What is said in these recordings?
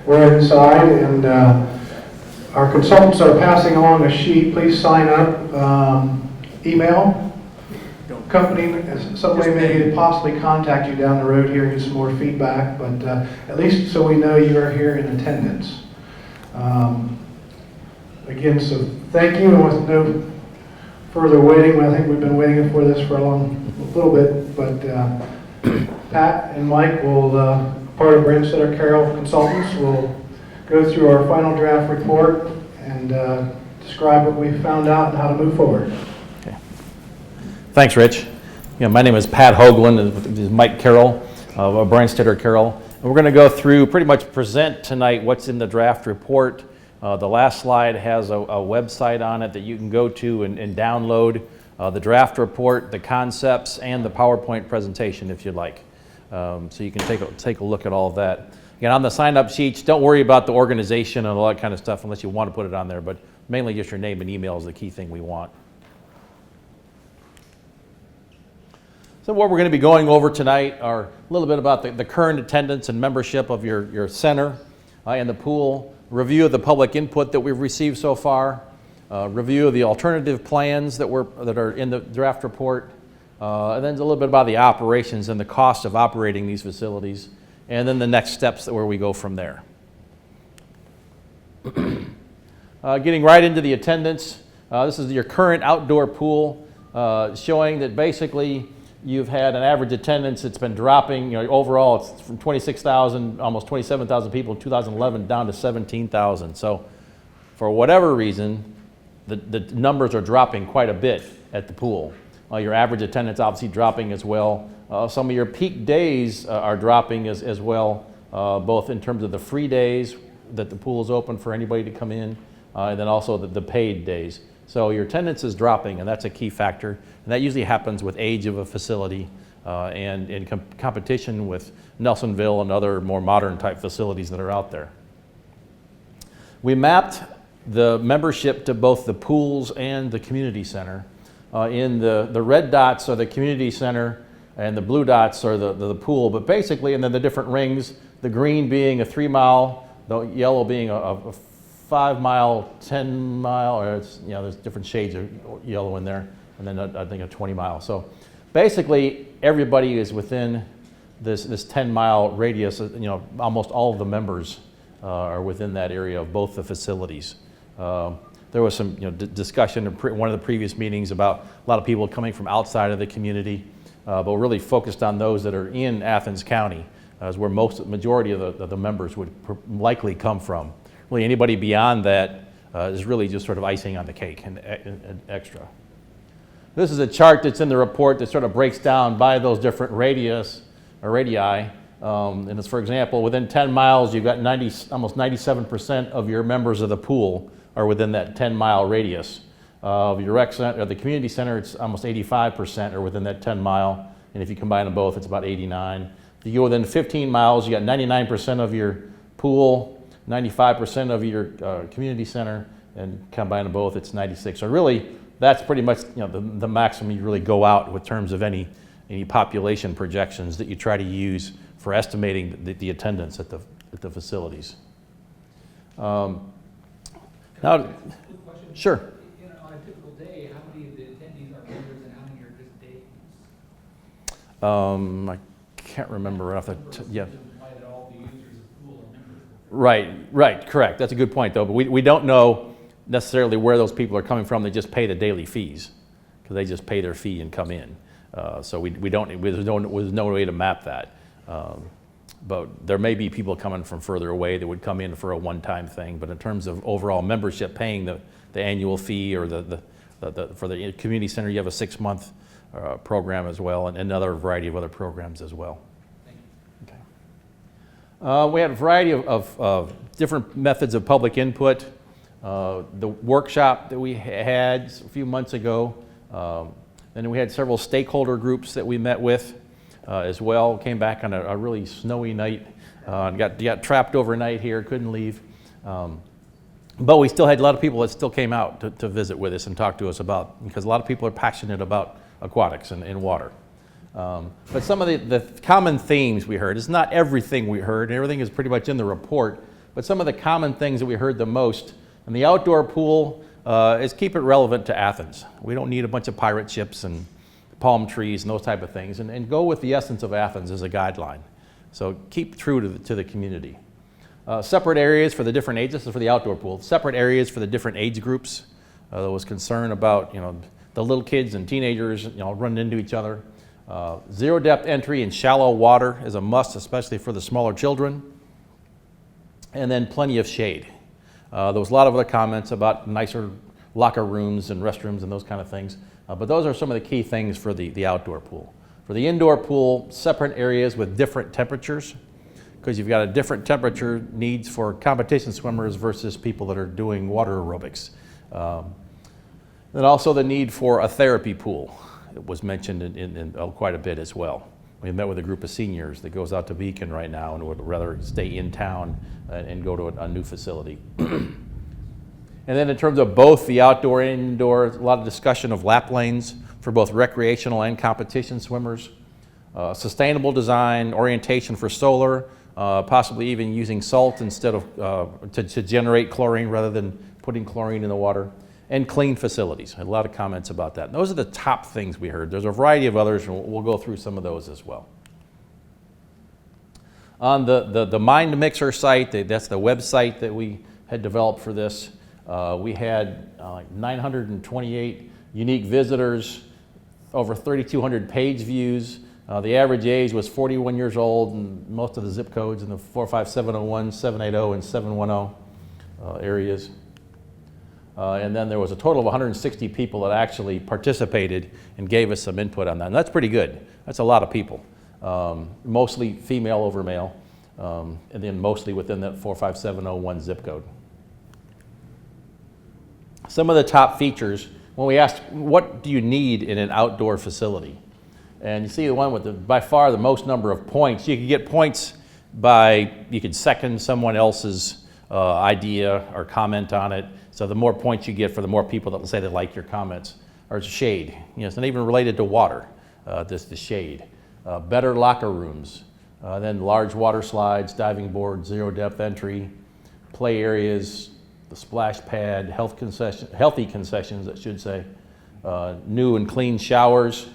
We're inside, and our consultants are passing along a sheet. Please sign up. Email. Company, some way maybe possibly contact you down the road here, get some more feedback, but at least so we know you are here in attendance. Again, so thank you, and with no further waiting, I think we've been waiting for this for a little bit, but Pat and Mike will, part of Brandstetter Carroll Consultants, will go through our final draft report and describe what we found out and how to move forward. Thanks, Rich. My name is Pat Hoagland. This is Mike Carroll of Brandstetter Carroll. And we're going to go through, pretty much present tonight what's in the draft report. The last slide has a website on it that you can go to and download the draft report, the concepts, and the PowerPoint presentation if you'd like. So you can take a look at all of that. Again, on the sign-up sheets, don't worry about the organization and all that kind of stuff unless you want to put it on there, but mainly just your name and email is the key thing we want. So what we're going to be going over tonight are a little bit about the current attendance and membership of your center and the pool, review of the public input that we've received so far, review of the alternative plans that are in the draft report, and then a little bit about the operations and the cost of operating these facilities, and then the next steps where we go from there. Getting right into the attendance, this is your current outdoor pool, showing that basically you've had an average attendance that's been dropping. Overall, it's from 26,000, almost 27,000 people in 2011 down to 17,000. So for whatever reason, the numbers are dropping quite a bit at the pool. Your average attendance obviously dropping as well. Some of your peak days are dropping as well, both in terms of the free days that the pool is open for anybody to come in, and then also the paid days. So your attendance is dropping, and that's a key factor. And that usually happens with age of a facility and in competition with Nelsonville and other more modern type facilities that are out there. We mapped the membership to both the pools and the community center. In the red dots are the community center and the blue dots are the pool, but basically, and then the different rings, the green being a 3 mile, the yellow being a 5 mile, 10 mile, or there's different shades of yellow in there, and then I think a 20 mile. So basically everybody is within this 10 mile radius. Almost all of the members are within that area of both the facilities. There was some discussion in one of the previous meetings about a lot of people coming from outside of the community, but we're really focused on those that are in Athens County, as where majority of the members would likely come from. Really anybody beyond that is really just sort of icing on the cake and extra. This is a chart that's in the report that sort of breaks down by those different radii. And it's, for example, within 10 miles, you've got almost 97% of your members of the pool are within that 10 mile radius. Of your rec center, or the community center, it's almost 85% are within that 10 mile. And if you combine them both, it's about 89. If you go within 15 miles, you got 99% of your pool, 95% of your community center, and combine them both, it's 96. So really, that's pretty much the maximum you really go out with terms of any population projections that you try to use for estimating the attendance at the facilities. Now, sure. On a typical day, how many of the attendees are members and how many are just days? I can't remember off the Right, correct. That's a good point, though. But we don't know necessarily where those people are coming from. They just pay the daily fees because they just pay their fee and come in. So we don't. There's no way to map that. But there may be people coming from further away that would come in for a one-time thing. But in terms of overall membership, paying the annual fee or for the community center, you have a 6-month program as well, and another variety of other programs as well. We had a variety of different methods of public input. The workshop that we had a few months ago, then we had several stakeholder groups that we met with as well. Came back on a really snowy night, got trapped overnight here, couldn't leave. But we still had a lot of people that still came out to visit with us and talk to us because a lot of people are passionate about aquatics and water. But some of the common themes we heard, it's not everything we heard, everything is pretty much in the report, but some of the common things that we heard the most. And the outdoor pool is keep it relevant to Athens. We don't need a bunch of pirate ships and palm trees and those type of things, and go with the essence of Athens as a guideline. So keep true to the community. Separate areas for the different ages. This is for the outdoor pool. Separate areas for the different age groups. There was concern about, the little kids and teenagers, running into each other. Zero depth entry in shallow water is a must, especially for the smaller children. And then plenty of shade. There was a lot of other comments about nicer locker rooms and restrooms and those kind of things. But those are some of the key things for the outdoor pool. For the indoor pool, separate areas with different temperatures, because you've got a different temperature needs for competition swimmers versus people that are doing water aerobics. Then also the need for a therapy pool. It was mentioned in quite a bit as well. We met with a group of seniors that goes out to Beacon right now and would rather stay in town and go to a new facility. And then in terms of both the outdoor and indoor, a lot of discussion of lap lanes for both recreational and competition swimmers. Sustainable design, orientation for solar, possibly even using salt instead of to generate chlorine rather than putting chlorine in the water. And clean facilities. I had a lot of comments about that. And those are the top things we heard. There's a variety of others, and we'll go through some of those as well. On the Mind Mixer site, that's the website that we had developed for this. We had 928 unique visitors, over 3,200 page views. The average age was 41 years old, and most of the zip codes in the 45701, 780, and 710 areas. And then there was a total of 160 people that actually participated and gave us some input on that. And that's pretty good. That's a lot of people. Mostly female over male, and then mostly within that 45701 zip code. Some of the top features, when we asked, what do you need in an outdoor facility? And you see the one with by far the most number of points. You could get points you could second someone else's idea or comment on it. So the more points you get for the more people that will say they like your comments. Or shade. It's not even related to water, just the shade. Better locker rooms. Then large water slides, diving boards, zero depth entry, play areas, the splash pad, healthy concessions, I should say. New and clean showers,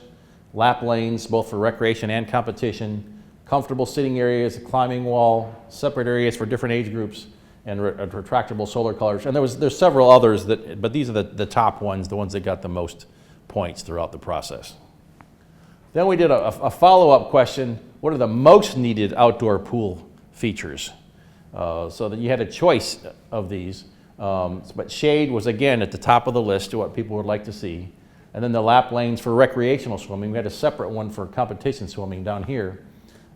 lap lanes, both for recreation and competition, comfortable sitting areas, a climbing wall, separate areas for different age groups, and retractable solar colors. And there's several others, but these are the top ones, the ones that got the most points throughout the process. Then we did a follow-up question, what are the most needed outdoor pool features? So that you had a choice of these, but shade was again at the top of the list to what people would like to see. And then the lap lanes for recreational swimming, we had a separate one for competition swimming down here.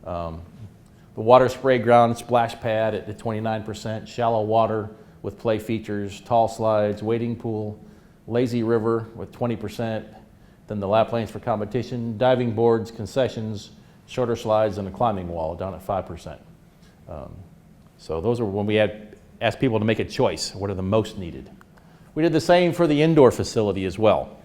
The water spray ground splash pad at 29%, shallow water with play features, tall slides, wading pool, lazy river with 20%, then the lap lanes for competition, diving boards, concessions, shorter slides, and a climbing wall down at 5%. So those are when we asked people to make a choice, what are the most needed. We did the same for the indoor facility as well.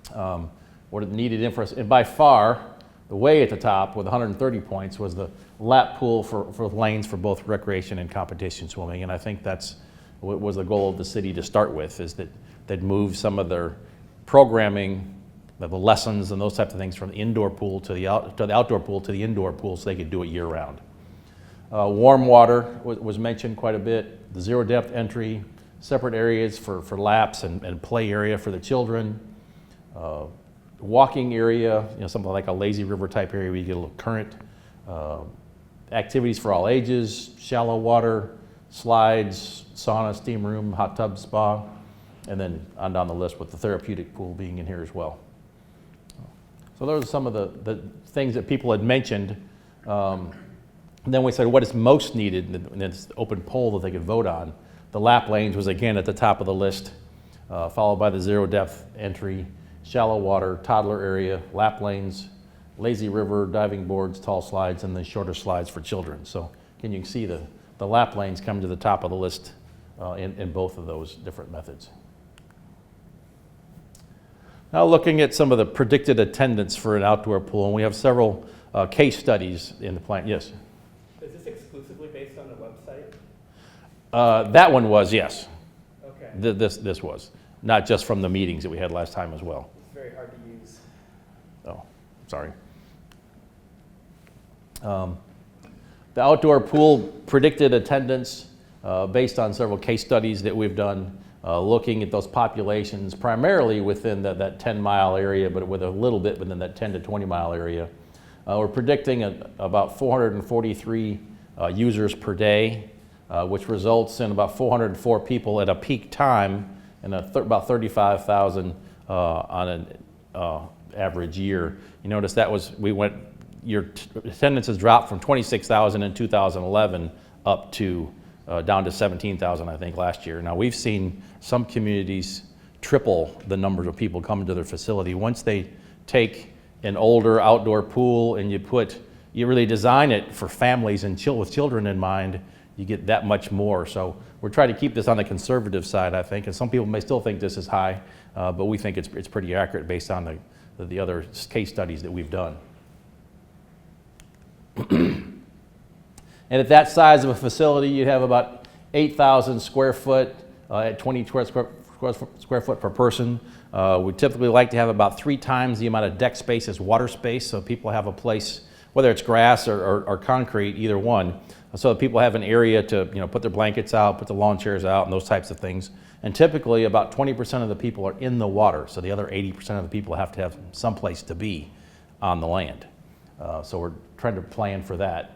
What are the needed infrastructure, and by far, the way at the top with 130 points was the lap pool for lanes for both recreation and competition swimming, and I think that's what was the goal of the city to start with, is that they'd move some of their programming, the lessons and those types of things from the indoor pool to the outdoor pool to the indoor pool so they could do it year round. Warm water was mentioned quite a bit, the zero depth entry, separate areas for laps and play area for the children, walking area, something like a lazy river type area where you get a little current, activities for all ages, shallow water, slides, sauna, steam room, hot tub, spa, and then on down the list with the therapeutic pool being in here as well. So those are some of the things that people had mentioned. And then we said what is most needed, and it's an open poll that they could vote on. The lap lanes was again at the top of the list, followed by the zero depth entry, shallow water, toddler area, lap lanes, lazy river, diving boards, tall slides, and then shorter slides for children. So can you see the lap lanes come to the top of the list in both of those different methods. Now looking at some of the predicted attendance for an outdoor pool, and we have several case studies in the plan. Yes? Is this exclusively based on the website? That one was, yes. Okay. This was, not just from the meetings that we had last time as well. It's very hard to use. Oh, sorry. The outdoor pool predicted attendance based on several case studies that we've done, looking at those populations primarily within that 10-mile area, but with a little bit within that 10 to 20-mile area. We're predicting about 443 users per day, which results in about 404 people at a peak time and about 35,000 on an average year. You notice that was, your attendance has dropped from 26,000 in 2011 up to down to 17,000, I think, last year. Now, we've seen some communities triple the numbers of people coming to their facility. Once they take an older outdoor pool and you really design it for families and with children in mind, you get that much more. So we're trying to keep this on the conservative side, I think, and some people may still think this is high, but we think it's pretty accurate based on the other case studies that we've done. And at that size of a facility, you'd have about 8,000 square foot at 20 square foot per person. We typically like to have about 3 times the amount of deck space as water space, so people have a place, whether it's grass or concrete, either one, so that people have an area to put their blankets out, put the lawn chairs out, and those types of things. And typically, about 20% of the people are in the water, so the other 80% of the people have to have some place to be on the land. So we're trying to plan for that.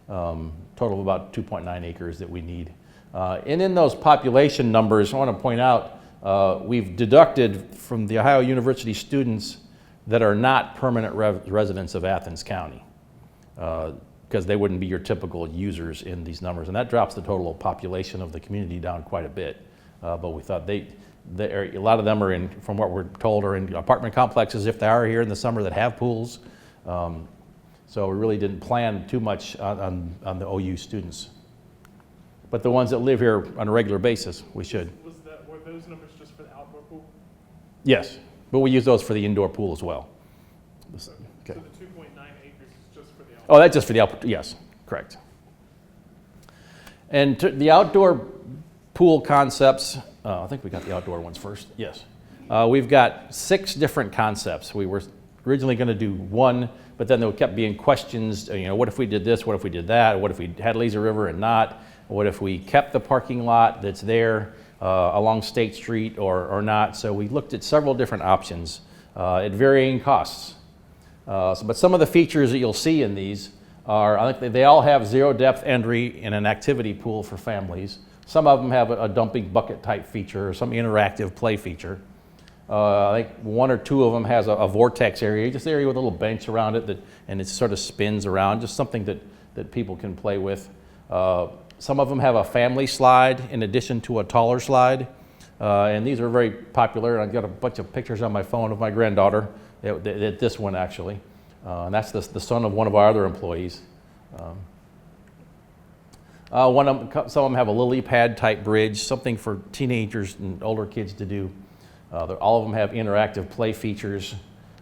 Total of about 2.9 acres that we need. And in those population numbers, I want to point out, we've deducted from the Ohio University students that are not permanent residents of Athens County, because they wouldn't be your typical users in these numbers. And that drops the total population of the community down quite a bit. But we thought a lot of them are in, from what we're told, are in apartment complexes, if they are here in the summer, that have pools. So we really didn't plan too much on the OU students. But the ones that live here on a regular basis, we should. Were those numbers just for the outdoor pool? Yes, but we use those for the indoor pool as well. Okay. So the 2.9 acres is just for the outdoor? Oh, that's just for the outdoor, yes, correct. And the outdoor pool concepts, I think we got the outdoor ones first, yes. We've got 6 different concepts. We were originally going to do 1, but then there kept being questions, what if we did this, what if we did that, what if we had lazy river and not, what if we kept the parking lot that's there along State Street or not. So we looked at several different options at varying costs. But some of the features that you'll see in these are, I think they all have 0 depth entry and an activity pool for families. Some of them have a dumping bucket type feature or some interactive play feature. I think 1 or 2 of them has a vortex area, just an area with a little bench around it and it sort of spins around, just something that people can play with. Some of them have a family slide in addition to a taller slide, and these are very popular. I've got a bunch of pictures on my phone of my granddaughter at this one actually, and that's the son of one of our other employees. Some of them have a lily pad type bridge, something for teenagers and older kids to do. All of them have interactive play features.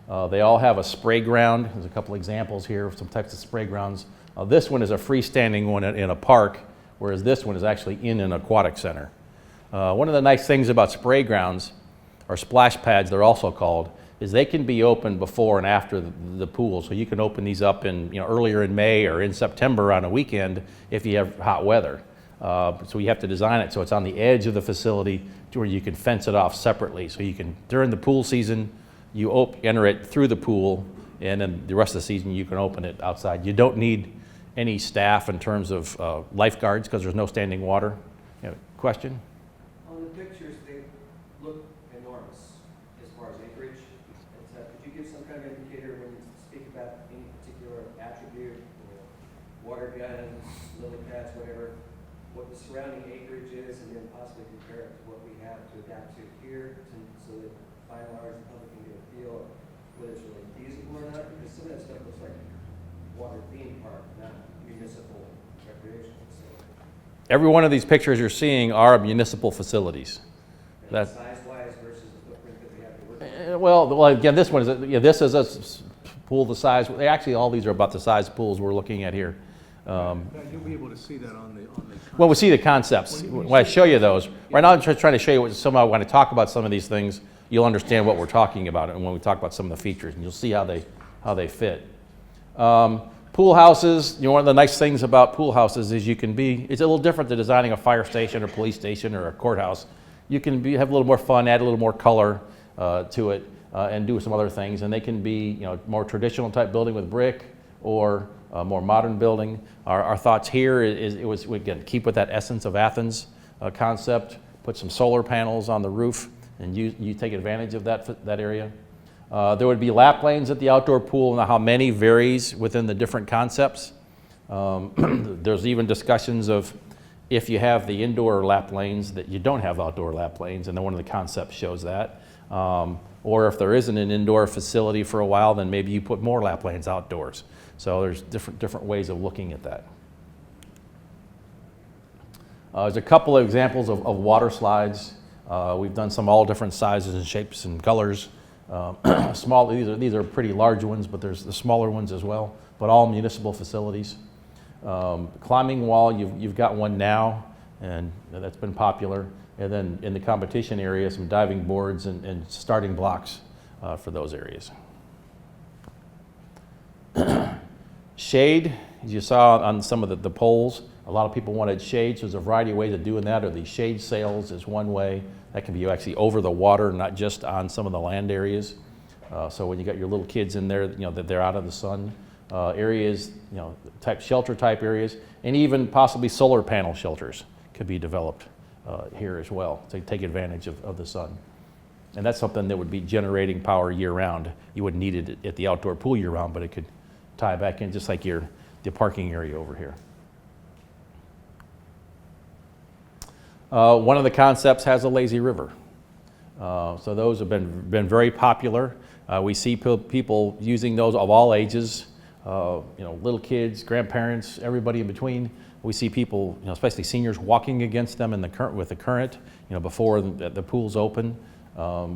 They all have a spray ground. There's a couple examples here of some types of spray grounds. This one is a freestanding one in a park, whereas this one is actually in an aquatic center. One of the nice things about spray grounds, or splash pads they're also called, is they can be opened before and after the pool. So you can open these up in earlier in May or in September on a weekend if you have hot weather. So you have to design it so it's on the edge of the facility to where you can fence it off separately. So you can, during the pool season, you enter it through the pool, and then the rest of the season you can open it outside. You don't need any staff in terms of lifeguards because there's no standing water. Question? On the pictures, they look enormous as far as acreage. Could you give some kind of indicator when you speak about any particular attribute, water guns, lily pads, whatever, what the surrounding acreage is, and then possibly compare it to what we have to adapt to here, so that by and large the public can get a feel of whether it's really feasible or not? Because some of that stuff looks like water theme park, not municipal recreation facility. Every one of these pictures you're seeing are municipal facilities. And size-wise versus the footprint that we have to work with? Well, again, this one is this is a pool the size. Actually, all these are about the size pools we're looking at here. You'll be able to see that on the. Well, we'll see the concepts when I show you those. Right now, I'm just trying to show you what somehow when I talk about some of these things, you'll understand what we're talking about, and when we talk about some of the features, and you'll see how they fit. Pool houses. One of the nice things about pool houses is it's a little different than designing a fire station or police station or a courthouse. You can have a little more fun, add a little more color to it, and do some other things. And they can be, more traditional type building with brick or a more modern building. Our thoughts here was again, keep with that essence of Athens concept, put some solar panels on the roof, and you take advantage of that area. There would be lap lanes at the outdoor pool, and how many varies within the different concepts. There's even discussions of if you have the indoor lap lanes that you don't have outdoor lap lanes, and then one of the concepts shows that. Or if there isn't an indoor facility for a while, then maybe you put more lap lanes outdoors. So there's different ways of looking at that. There's a couple of examples of water slides. We've done some all different sizes and shapes and colors. These are pretty large ones, but there's the smaller ones as well, but all municipal facilities. Climbing wall, you've got one now, and that's been popular. And then in the competition area, some diving boards and starting blocks for those areas. Shade, as you saw on some of the poles, a lot of people wanted shade, so there's a variety of ways of doing that, or the shade sails is one way. That can be actually over the water, not just on some of the land areas. So when you got your little kids in there, that they're out of the sun. Areas, shelter type areas, and even possibly solar panel shelters could be developed here as well to take advantage of the sun. And that's something that would be generating power year round. You wouldn't need it at the outdoor pool year round, but it could tie back in just like the parking area over here. One of the concepts has a lazy river. So those have been very popular. We see people using those of all ages, little kids, grandparents, everybody in between. We see people, especially seniors, walking against them with the current, before the pool's open.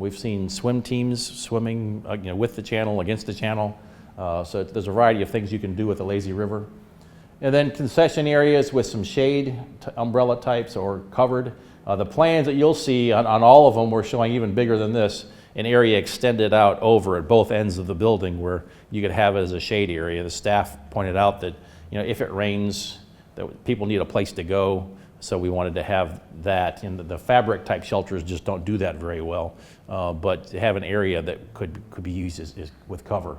We've seen swim teams swimming, with the channel, against the channel. So there's a variety of things you can do with the lazy river. And then concession areas with some shade, umbrella types, or covered. The plans that you'll see on all of them, we're showing even bigger than this, an area extended out over at both ends of the building where you could have it as a shade area. The staff pointed out that, if it rains, that people need a place to go. So we wanted to have that. And the fabric type shelters just don't do that very well. But to have an area that could be used as with cover.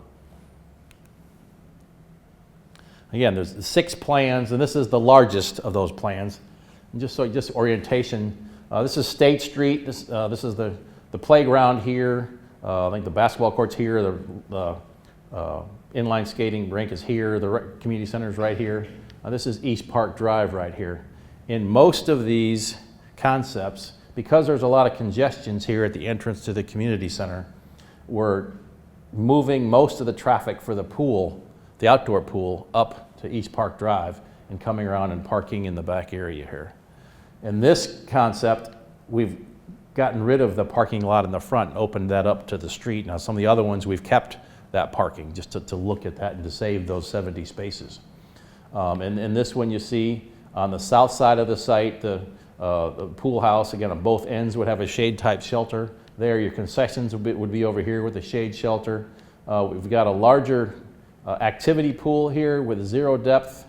Again, there's 6 plans, and this is the largest of those plans. And just orientation, this is State Street. This is the playground here. I think the basketball court's here. The inline skating rink is here. The community center is right here. This is East Park Drive right here. In most of these concepts, because there's a lot of congestions here at the entrance to the community center, we're moving most of the traffic for the pool, the outdoor pool, up to East Park Drive and coming around and parking in the back area here. In this concept, we've gotten rid of the parking lot in the front and opened that up to the street. Now some of the other ones, we've kept that parking just to look at that and to save those 70 spaces. And this one you see on the south side of the site, the pool house, again, on both ends would have a shade type shelter. There, your concessions would be over here with a shade shelter. We've got a larger activity pool here with 0 depth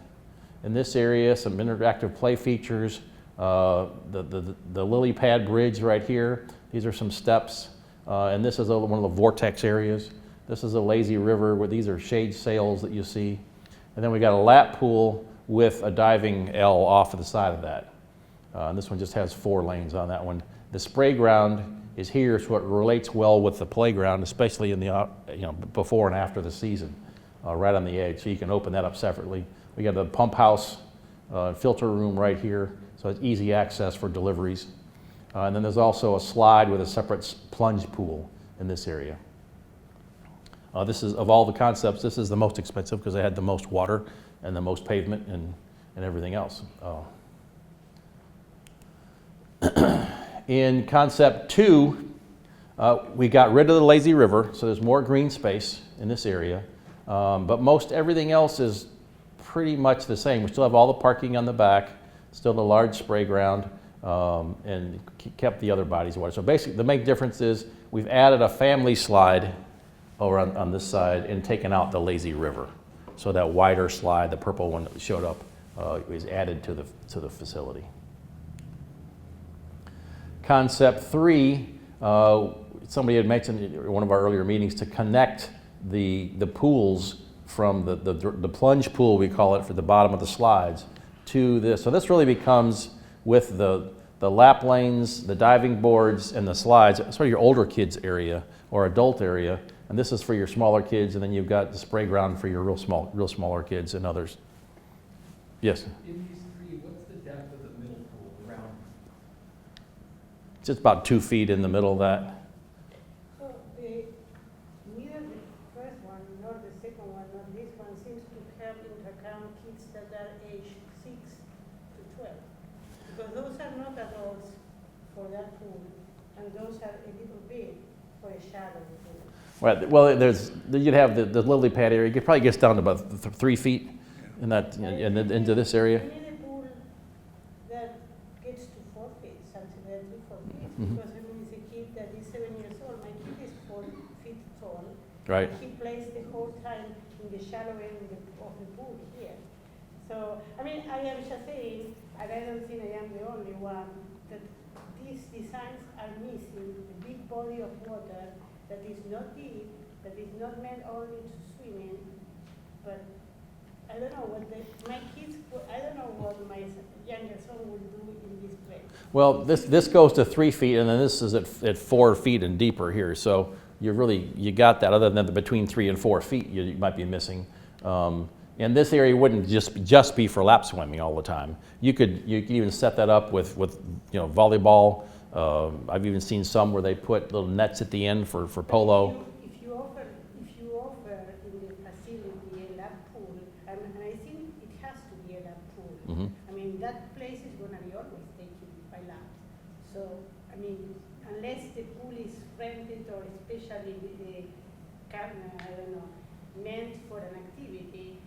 in this area, some interactive play features, the lily pad bridge right here. These are some steps, and this is one of the vortex areas. This is a lazy river where these are shade sails that you see. And then we got a lap pool with a diving L off to the side of that. And this one just has 4 lanes on that one. The spray ground is here, so it relates well with the playground, especially in the before and after the season, right on the edge. So you can open that up separately. We got the pump house, filter room right here, so it's easy access for deliveries. And then there's also a slide with a separate plunge pool in this area. This is, of all the concepts, this is the most expensive because they had the most water and the most pavement and everything else. In concept 2, we got rid of the lazy river, so there's more green space in this area. But most everything else is pretty much the same. We still have all the parking on the back, still the large spray ground, and kept the other bodies of water. So basically, the main difference is we've added a family slide over on this side and taken out the lazy river. So that wider slide, the purple one that showed up, is added to the facility. Concept 3, somebody had mentioned in one of our earlier meetings to connect the pools from the plunge pool, we call it, for the bottom of the slides, to this. So this really becomes, with the lap lanes, the diving boards, and the slides, sort of your older kids area or adult area, and this is for your smaller kids, and then you've got the spray ground for your real smaller kids and others. Yes? In these three, what's the depth of the middle pool, the round? It's just about 2 feet in the middle of that. So neither the first one nor the second one nor this one seems to have into account kids that are aged 6 to 12. Because those are not adults for that pool, and those are a little bit for a shallow pool. Right. Well, you'd have the lily pad area. It probably gets down to about 3 feet in that, and then into this area. I need a pool that gets to 4 feet, something like 3-4 feet. Mhm. Because I mean, it's a kid that is 7 years old. My kid is 4 feet tall. Right. And he plays the whole time in the shallow end of the pool here. So, I mean, I am just saying, and I don't think I am the only one, that these designs are missing the big body of water that is not deep, that is not meant only to swim in, but I don't know what my kids, I don't know what my younger son will do in this place. Well, this goes to 3 feet, and then this is at 4 feet and deeper here. So you got that. Other than the between 3 and 4 feet, you might be missing. And this area wouldn't just be for lap swimming all the time. You could even set that up with volleyball. I've even seen some where they put little nets at the end for polo. If you offer in the facility a lap pool, and I think it has to be a lap pool. Mhm. I mean, that place is going to be always taken by laps. So, I mean, unless the pool is rented or especially I don't know, meant for an activity,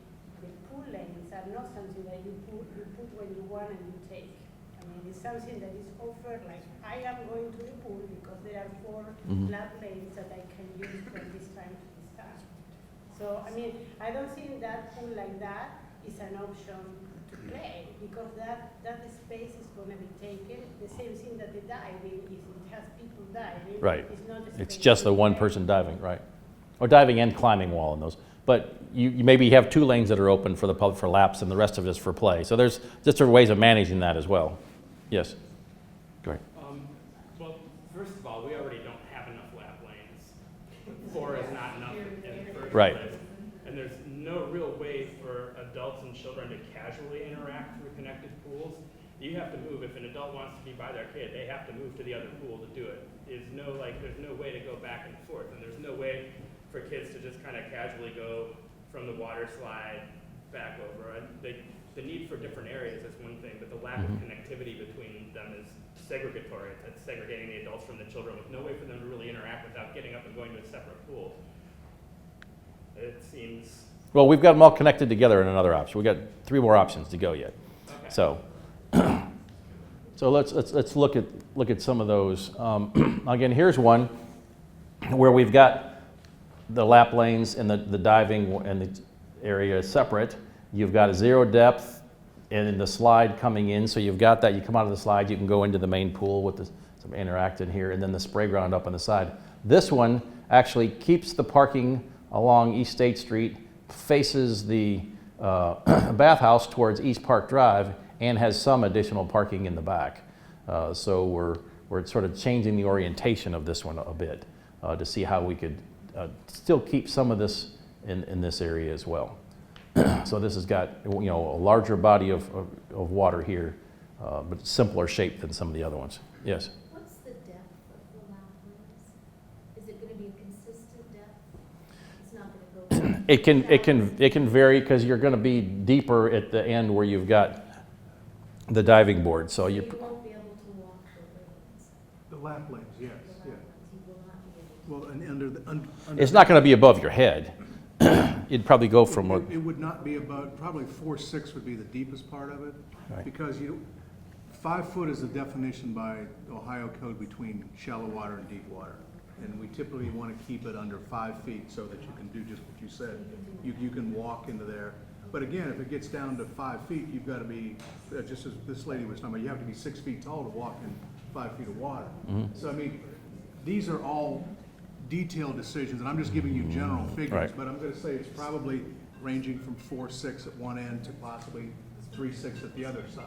the pool lanes are not something that you put when you want and you take. I mean, it's something that is offered like, I am going to the pool because there are 4 Mhm. lap lanes that I can use from this time to this time. So, I mean, I don't think that pool like that is an option to play because that space is going to be taken. The same thing that the diving, if it has people diving, Right. it's not a It's space just to the one play. person diving, right? Or diving and climbing wall in those. But you maybe have 2 lanes that are open for the public for laps, and the rest of it is for play. So there's just ways of managing that as well. Yes. Go ahead. Well, first of all, we already don't have enough lap lanes. 4 is not enough in the first Right. place. And there's no real way for adults and children to casually interact through connected pools. You have to move. If an adult wants to be by their kid, they have to move to the other pool to do it. There's no way to go back and forth, and there's no way for kids to just kind of casually go from the water slide back over. The need for different areas is one thing, but the lack of connectivity between them is segregatory. It's segregating the adults from the children with no way for them to really interact without getting up and going to a separate pool. It seems. Well, we've got them all connected together in another option. We've got 3 more options to go yet. Okay. So, let's look at some of those. Again, here's one where we've got the lap lanes and the diving and the area separate. You've got a 0 depth and then the slide coming in. So you've got that. You come out of the slide, you can go into the main pool with some interact in here, and then the spray ground up on the side. This one actually keeps the parking along East State Street, faces the bathhouse towards East Park Drive, and has some additional parking in the back. So we're sort of changing the orientation of this one a bit to see how we could still keep some of this in this area as well. So this has got a larger body of water here, but simpler shape than some of the other ones. Yes. What's the depth of the lap lanes? Is it going to be a consistent depth? It's not going to go. It can vary because you're going to be deeper at the end where you've got the diving board. So You you won't be able to walk the lanes. The lap lanes, yes, The yeah. lap lanes, you will not be able to. Well, and under the, under. it's not going to be above your head. it'd probably go from what, It would not be about, probably 4'6" would be the deepest part of it. Right. Because 5 foot is the definition by Ohio code between shallow water and deep water. And we typically want to keep it under 5 feet so that you can do just what you said. You can walk into there. But again, if it gets down to 5 feet, you've got to be, just as this lady was talking about, you have to be 6 feet tall to walk in 5 feet of water. So I mean, these are all detailed decisions, and I'm just giving you general figures. Right. But I'm going to say it's probably ranging from 4'6" at one end to possibly 3'6" at the other side.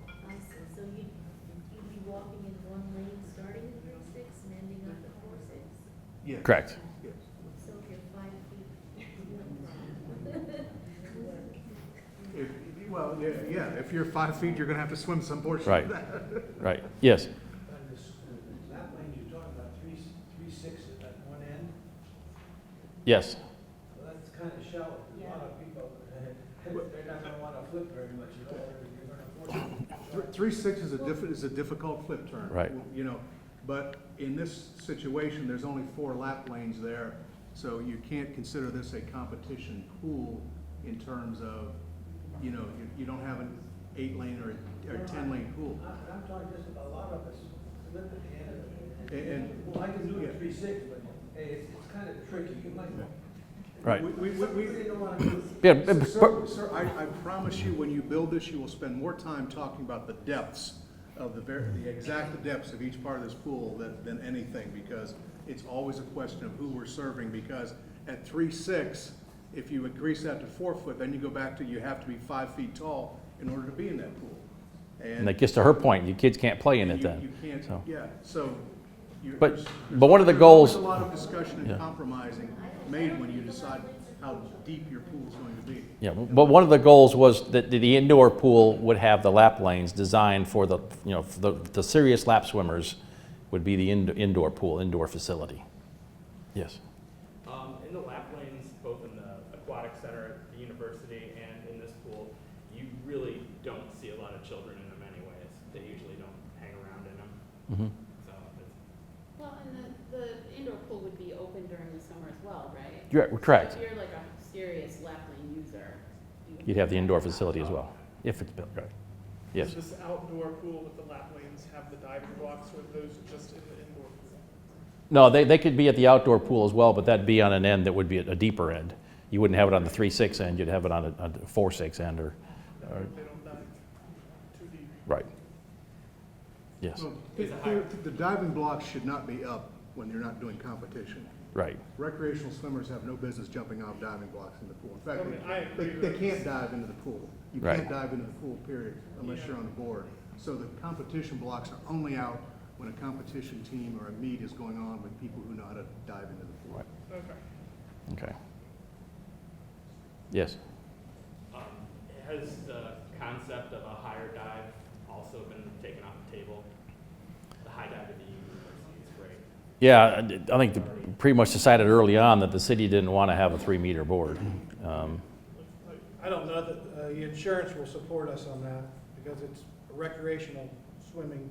I see, so you'd be walking in one lane starting at 3'6" and ending up at 4'6"? Yes. correct. Yes. So if you're 5 feet, Well, yeah, if you're 5 feet, you're going to have to swim some portion Right. of that. Right, yes. On this lap lane, you're talking about 3'6" at one end? Yes, Well, that's kind of shallow. A lot of people, they're not gonna wanna flip very much at all. You're gonna force them. 3'6" is a difficult flip turn. Right. You know, but in this situation, there's only 4 lap lanes there, so you can't consider this a competition pool in terms of, you know, you don't have an 8-lane or 10-lane pool. I'm talking just about a lot of us flip at the end of it. And, Well, I can do yeah. it 3'6", but hey, it's kind of tricky. You might, right. we they don't wanna do it. Yeah, Sir, I promise you, when you build this, you will spend more time talking about the depths of the exact depths of each part of this pool than anything, because it's always a question of who we're serving, because at 3'6", if you increase that to 4 foot, then you go back to, you have to be 5 feet tall in order to be in that pool. and that gets to her point, you kids can't play in it You then. can't, so. yeah, so. But- there's one of the goals- always a lot of discussion Yeah. and compromising made when you decide how deep your pool is going to be. Yeah, but one of the goals was that the indoor pool would have the lap lanes designed for the, you know, for the serious lap swimmers would be the indoor pool, indoor facility. Yes. In the lap lanes, both in the aquatic center at the university and in this pool, you really don't see a lot of children in them anyways. They usually don't hang around in them. Mhm. So it's, Well, and the indoor pool would be open during the summer as well, right? You're correct. So if you're like a serious lap lane user. You'd have the indoor facility as well, if it's built, right. Yes. Does this outdoor pool with the lap lanes have the diving blocks, or are those just in the indoor pool? No, they could be at the outdoor pool as well, but that'd be on an end that would be at a deeper end. You wouldn't have it on the 3'6" end, you'd have it on a 4'6" end or, They don't dive too deep. right. Yes, Well, the diving blocks should not be up when you're not doing competition. right. Recreational swimmers have no business jumping off diving blocks in the pool. In I mean, I fact, agree they with can't dive into the pool. You Right. can't dive into the pool, period, unless you're on the board. So the competition blocks are only out when a competition team or a meet is going on with people who know how to dive into the pool. Right. Okay. Okay. Yes. has the concept of a higher dive also been taken off the table? The high dive at the university is great. Yeah, I think pretty much decided early on that the city didn't want to have a 3-meter board. I don't know that the insurance will support us on that, because it's recreational swimming,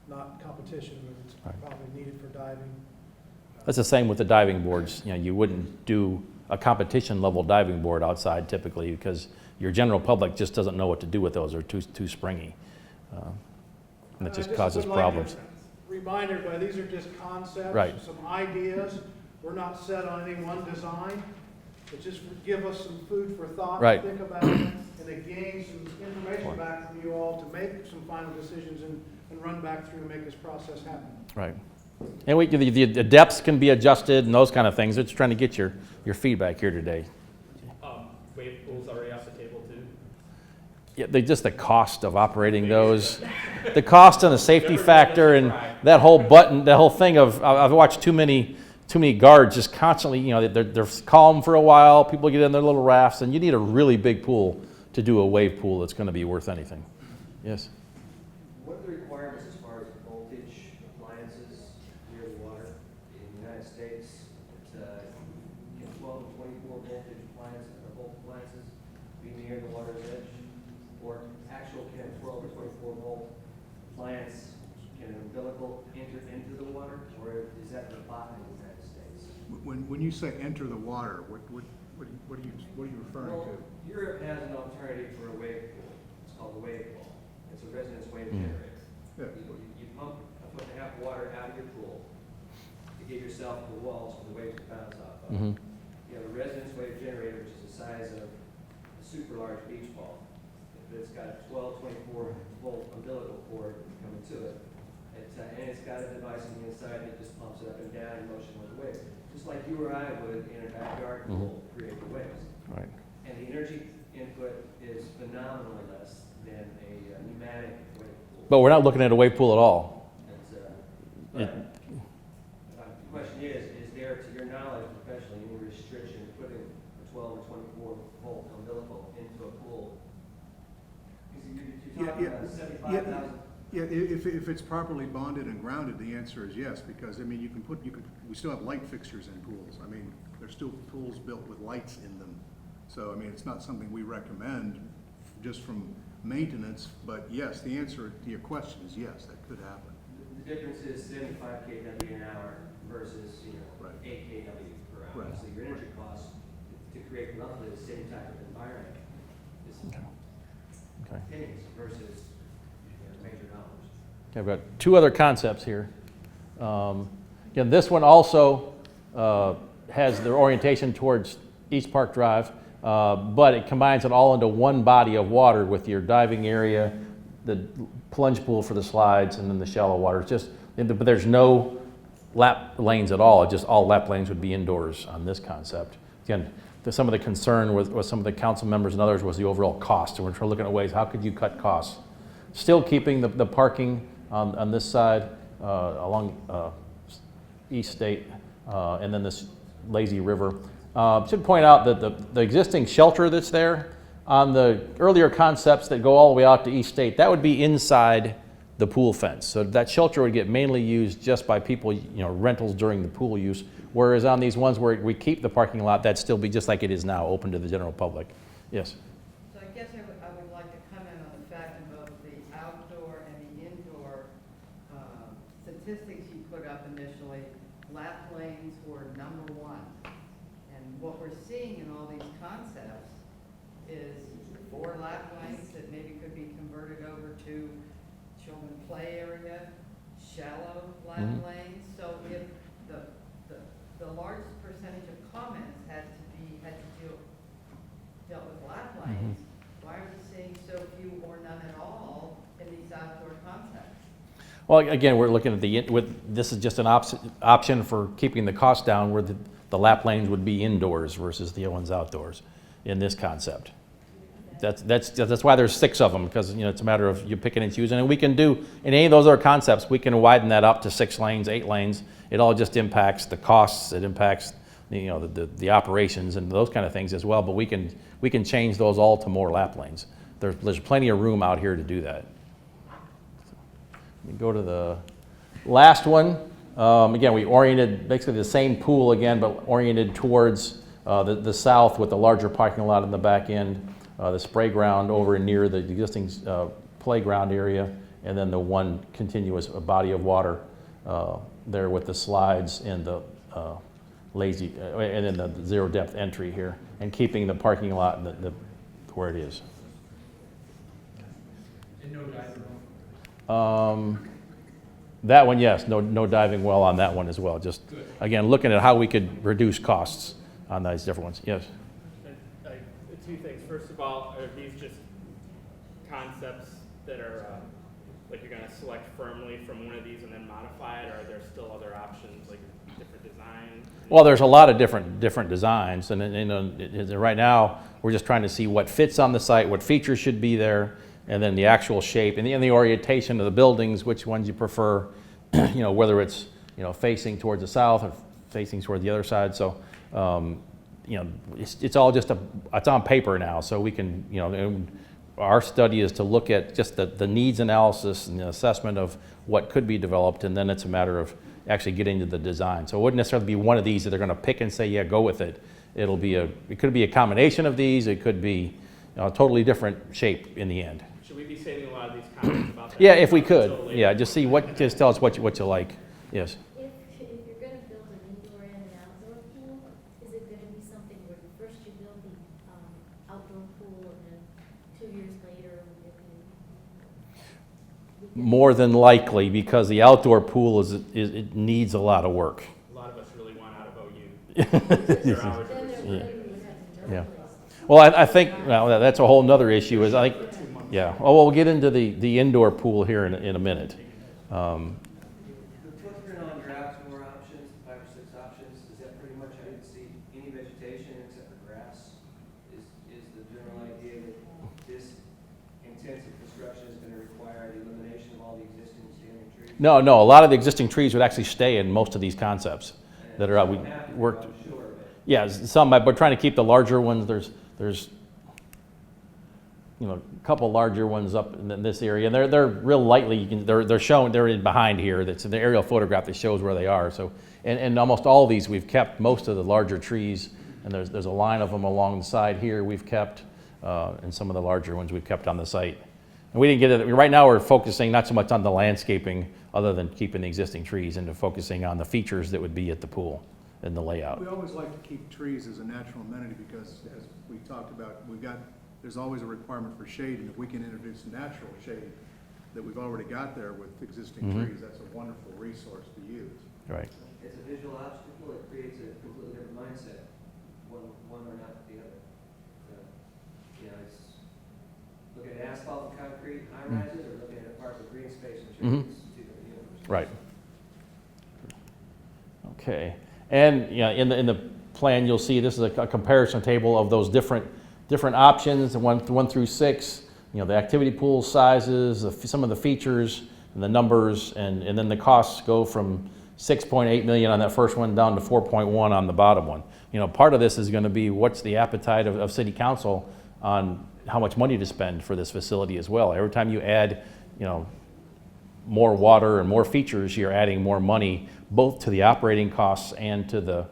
not competition, but it's Right. probably needed for diving. That's the same with the diving boards. You know, you wouldn't do a competition level diving board outside typically because your general public just doesn't know what to do with those. They're too springy. And it just causes problems. Remind everybody, these are just concepts, Right. some ideas. We're not set on any one design. But just give us some food for thought Right. to think about it, and to gain some information back from you all to make some final decisions and run back through and make this process happen. Right. And the depths can be adjusted and those kind of things. We're just trying to get your feedback here today. Wave pool's already off the table too? Yeah, just the cost of operating those, the cost and the safety factor and that whole thing of, I've watched too many guards just constantly, you know, they're calm for a while, people get in their little rafts, and you need a really big pool to do a wave pool that's going to be worth anything. Yes? What are the requirements as far as voltage appliances near the water? In the United States, it's, 12 and 24 voltage appliances, both appliances be near the water's edge? Or actual, can 12 or 24 volt appliance, can an umbilical enter into the water? Or is that the bottom of the United States? When you say enter the water, What are you referring Well, to? Europe has an alternative for a wave pool. It's called the wave pool. It's a resonance wave generator. Yeah. You pump a foot and a half of water out of your pool to give yourself the walls for the waves to bounce off of. Mhm. You have a resonance wave generator, which is the size of a super large beach ball. It's got a 12, 24 volt umbilical cord coming to it. And it's got a device on the inside that just pumps it up and down in motion with the waves. Just like you or I would in a backyard pool create the waves. Right. And the energy input is phenomenally less than a pneumatic wave pool. But we're not looking at a wave pool at all. It's, It- the question is there, to your knowledge, professionally, any restriction to putting a 12 or 24 volt umbilical into a pool? Because you're talking about 75,000. Yeah, if it's properly bonded and grounded, the answer is yes, because, I mean, we still have light fixtures in pools. I mean, there's still pools built with lights in them. So, I mean, it's not something we recommend just from maintenance, but yes, the answer to your question is yes, that could happen. The difference is 75 kW an hour versus, Right. 8 kW per hour. Right. So your energy cost to create roughly the same type of environment is Okay. pennies versus major dollars. Okay, I've got two other concepts here. Again, this one also has their orientation towards East Park Drive, but it combines it all into one body of water with your diving area, the plunge pool for the slides, and then the shallow water. It's just, but there's no lap lanes at all. It's just all lap lanes would be indoors on this concept. Again, some of the concern with some of the council members and others was the overall cost. So we're looking at ways, how could you cut costs? Still keeping the parking on this side along East State and then this lazy river. Should point out that the existing shelter that's there on the earlier concepts that go all the way out to East State, that would be inside the pool fence. So that shelter would get mainly used just by people, rentals during the pool use. Whereas on these ones where we keep the parking lot, that'd still be just like it is now, open to the general public. Yes? So I guess I would like to comment on the fact of both the outdoor and the indoor statistics you put up initially. Lap lanes were number one. And what we're seeing in all these concepts is 4 lap lanes that maybe could be converted over to children play area, shallow lap lanes. So if the largest percentage of comments had to dealt with lap lanes, why are we seeing so few or none at all in these outdoor concepts? Well, again, we're looking at this is just an option for keeping the cost down where the lap lanes would be indoors versus the other ones outdoors in this concept. That's why there's 6 of them, because it's a matter of you picking and choosing. And we can do, in any of those other concepts, we can widen that up to 6 lanes, 8 lanes. It all just impacts the costs, it impacts the operations and those kind of things as well, but we can change those all to more lap lanes. There's plenty of room out here to do that. We go to the last one. Again, we oriented basically the same pool again, but oriented towards the south with the larger parking lot in the back end, the spray ground over near the existing playground area, and then the one continuous body of water there with the slides and the lazy, and then the zero depth entry here, and keeping the parking lot where it is. And no diving. That one, yes, no diving well on that one as well. Just, again, looking at how we could reduce costs on these different ones. Yes? Two things. First of all, are these just concepts that are like you're going to select firmly from one of these and then modify it, or are there still other options like different designs? Well, there's a lot of different designs, and right now we're just trying to see what fits on the site, what features should be there, and then the actual shape and the orientation of the buildings, which ones you prefer, whether it's facing towards the south or facing toward the other side. So it's all just it's on paper now, so we can our study is to look at just the needs analysis and the assessment of what could be developed, and then it's a matter of actually getting to the design. So it wouldn't necessarily be one of these that they're going to pick and say, yeah, go with it. It could be a combination of these. It could be a totally different shape in the end. Should we be saving a lot of these comments about that? Yeah, if we could. Yeah, just tell us what you like. Yes. If you're gonna build an indoor and an outdoor pool, is it gonna be something where first you More than likely, because the outdoor pool it needs a lot of work. A lot of us really want out of OU. Their hours Then are there Yeah. really would have to Yeah. replace. Well, I think, well, that's a whole nother issue, is I think, yeah, oh, well, we'll get into the indoor pool here in a minute. The footprint on your outdoor options, 5 or 6 options, is that pretty much, I didn't see any vegetation except for grass? Is the general idea that this intensive construction is going to require the elimination of all the existing standing trees? No, a lot of the existing trees would actually stay in most of these concepts that are, we Some have to, worked, I'm sure, but yeah, some, but we're trying to keep the larger ones. There's a couple larger ones up in this area, and they're real lightly, they're shown, they're in behind here, that's the aerial photograph that shows where they are. So, and almost all of these, we've kept most of the larger trees, and there's a line of them along the side here we've kept, and some of the larger ones we've kept on the site. And we didn't get it, right now we're focusing not so much on the landscaping, other than keeping the existing trees, and focusing on the features that would be at the pool and the layout. We always like to keep trees as a natural amenity because, as we talked about, there's always a requirement for shade, and if we can introduce natural shade that we've already got there with existing trees, that's a wonderful resource to use. Right. it's a visual obstacle, it creates a completely different mindset, one or not the other. So, it's looking at asphalt and concrete high rises, or looking at a park with green space, which are two different universes. Right. Okay. And in the plan, you'll see this is a comparison table of those different options, 1 through 6. The activity pool sizes, some of the features, and the numbers, and then the costs go from $6.8 million on that first one down to $4.1 on the bottom one. Part of this is going to be what's the appetite of City Council on how much money to spend for this facility as well. Every time you add, more water and more features, you're adding more money, both to the operating costs and to the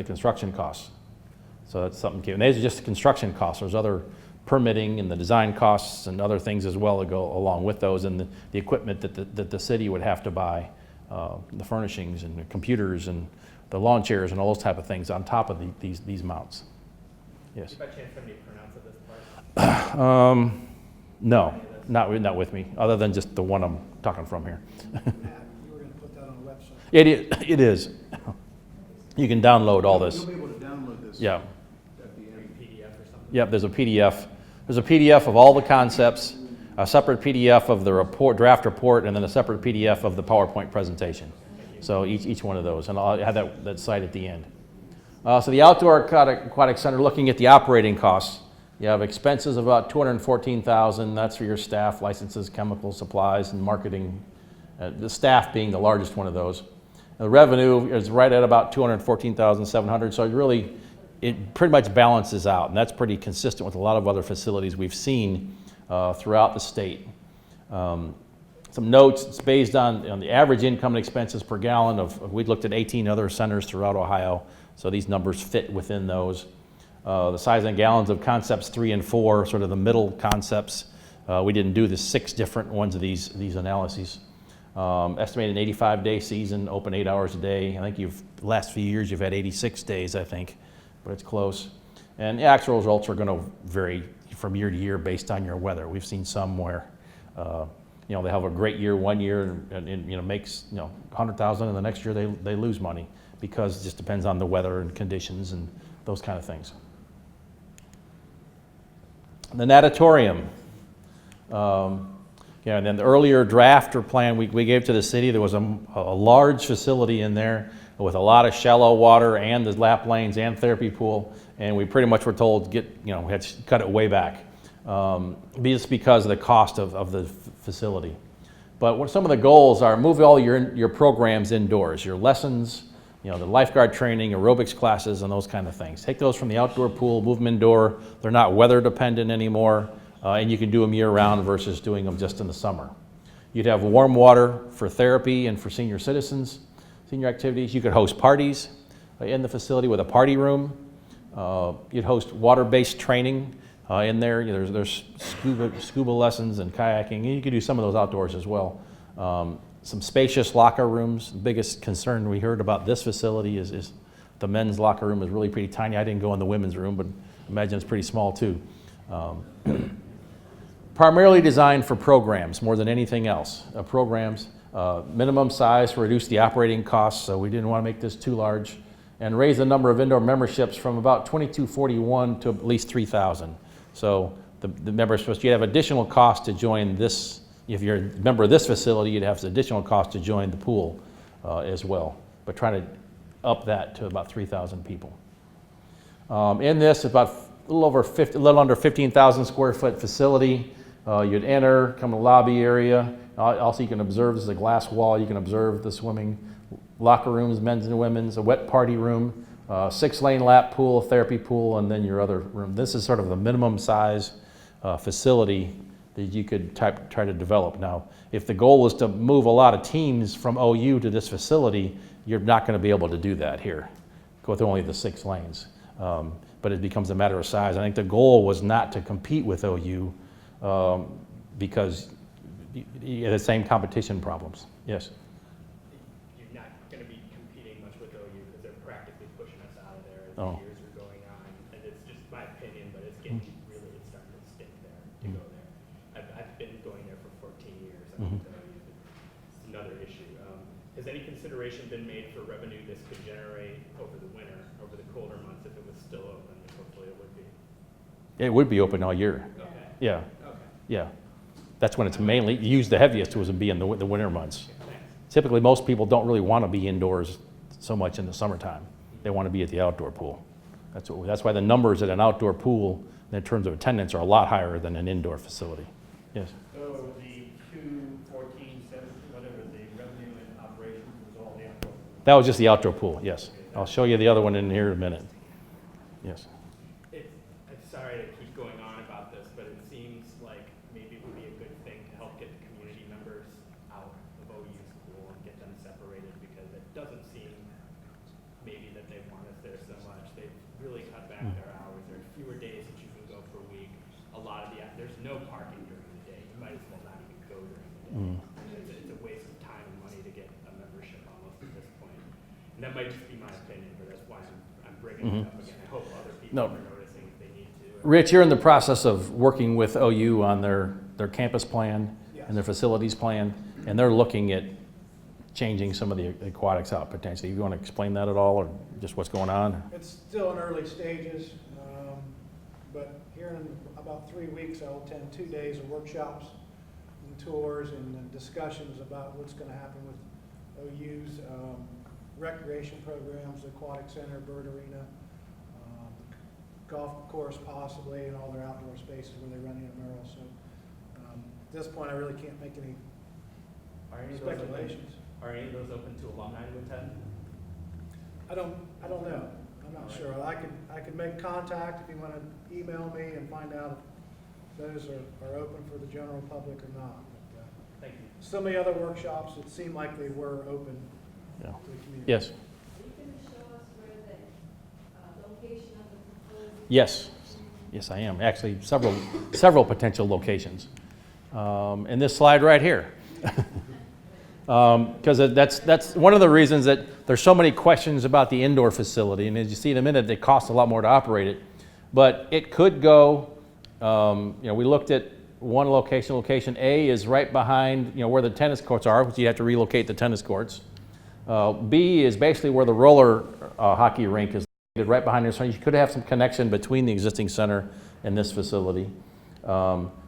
construction costs. So that's something. And these are just construction costs. There's other permitting and the design costs and other things as well that go along with those, and the equipment that the city would have to buy, the furnishings and the computers and the lawn chairs and all those type of things on top of these mounts. Yes. By chance somebody pronounce of this part? No, not with me, other than just the one I'm talking from here. Matt, you were going to put that on the website. It is. You can download all this. You'll be able to download this. Yeah. At the end. PDF or something? Yep, there's a PDF. There's a PDF of all the concepts, a separate PDF of the draft report, and then a separate PDF of the PowerPoint presentation. So each one of those, and I'll have that site at the end. So the Outdoor Aquatic Center, looking at the operating costs, you have expenses of about $214,000. That's for your staff, licenses, chemical supplies, and marketing. The staff being the largest one of those. The revenue is right at about $214,700. So it pretty much balances out, and that's pretty consistent with a lot of other facilities we've seen throughout the state. Some notes, it's based on the average income and expenses per gallon we looked at 18 other centers throughout Ohio, so these numbers fit within those. The size in gallons of concepts 3 and 4, sort of the middle concepts. We didn't do the 6 different ones of these analyses. Estimated an 85-day season, open 8 hours a day. I think the last few years you've had 86 days, I think, but it's close. And the actual results are going to vary from year to year based on your weather. We've seen some where they have a great year one year and makes $100,000, and the next year they lose money because it just depends on the weather and conditions and those kind of things. The natatorium. And then the earlier draft or plan we gave to the city, there was a large facility in there with a lot of shallow water and the lap lanes and therapy pool, and we pretty much were told we had to cut it way back, just because of the cost of the facility. But what some of the goals are: move all your programs indoors, your lessons, the lifeguard training, aerobics classes, and those kind of things. Take those from the outdoor pool, move them indoor. They're not weather dependent anymore. And you can do them year-round versus doing them just in the summer. You'd have warm water for therapy and for senior citizens, senior activities. You could host parties in the facility with a party room. You'd host water-based training in there. There's scuba lessons and kayaking, and you could do some of those outdoors as well. Some spacious locker rooms. The biggest concern we heard about this facility is the men's locker room is really pretty tiny. I didn't go in the women's room, but I imagine it's pretty small too. primarily designed for programs more than anything else. Programs, minimum size to reduce the operating costs, so we didn't want to make this too large, and raise the number of indoor memberships from about 2241 to at least 3,000. So the memberships, you have additional cost to join this. If you're a member of this facility, you'd have additional cost to join the pool as well. But try to up that to about 3,000 people. In this, about a little under 15,000 square foot facility. You'd enter, come to the lobby area. Also, you can observe, this is a glass wall, you can observe the swimming locker rooms, men's and women's, a wet party room, 6-lane lap pool, therapy pool, and then your other room. This is sort of the minimum size facility that you could try to develop. Now, if the goal was to move a lot of teams from OU to this facility, you're not going to be able to do that here, go through only the 6 lanes. But it becomes a matter of size. I think the goal was not to compete with OU because you have the same competition problems. Yes? You're not going to be competing much with OU because they're practically pushing us out of there as Oh. the years are going on. And it's just my opinion, but it's getting really, it's starting to stink there to go there. I've been going there for 14 years. I can tell you it's another issue. Has any consideration been made for revenue this could generate over the winter, over the colder months, if it was still open? Hopefully it would be. It would be open all year. Okay. Yeah, Okay. yeah. That's when it's mainly used the heaviest was in the winter months. Okay, thanks. Typically, most people don't really want to be indoors so much in the summertime. They want to be at the outdoor pool. That's why the numbers at an outdoor pool in terms of attendance are a lot higher than an indoor facility. Yes? So the 214, whatever the revenue and operations was all the outdoor? That was just the outdoor pool, yes. I'll show you the other one in here in a minute. Yes. I'm sorry to keep going on about this, but it seems like maybe it would be a good thing to help get the community members out of OU's pool and get them separated, because it doesn't seem maybe that they want us there so much. They've really cut back their hours. There are fewer days that you can go per week. There's no parking during the day. You might as well not even go during the day. It's a waste of time and money to get a membership almost at this point. And that might just be my opinion, but that's why I'm bringing it up again. I hope other people are noticing if they need to. Rich, you're in the process of working with OU on their campus plan and their facilities plan, and they're looking at changing some of the aquatics out potentially. You want to explain that at all, or just what's going on? It's still in early stages, but here in about 3 weeks, I'll attend 2 days of workshops and tours and discussions about what's going to happen with OU's recreation programs, the aquatic center, bird arena, golf course possibly, and all their outdoor spaces where they run intramurals. So at this point, I really can't make any speculations. Are any of those open to alumni to attend? I don't know. I'm not sure. I could make contact if you want to email me and find out if those are open for the general public or not. But, Thank you. some of the other workshops, it seemed like they were open Yeah. to the community. Yes. Are you going to show us where the location of the proposed? Yes. Yes, I am. Actually, several potential locations. In this slide right here. Because that's one of the reasons that there's so many questions about the indoor facility, and as you see in a minute, it costs a lot more to operate it. But it could go, we looked at one location. Location A is right behind, where the tennis courts are, which you have to relocate the tennis courts. B is basically where the roller hockey rink is located, right behind there, so you could have some connection between the existing center and this facility.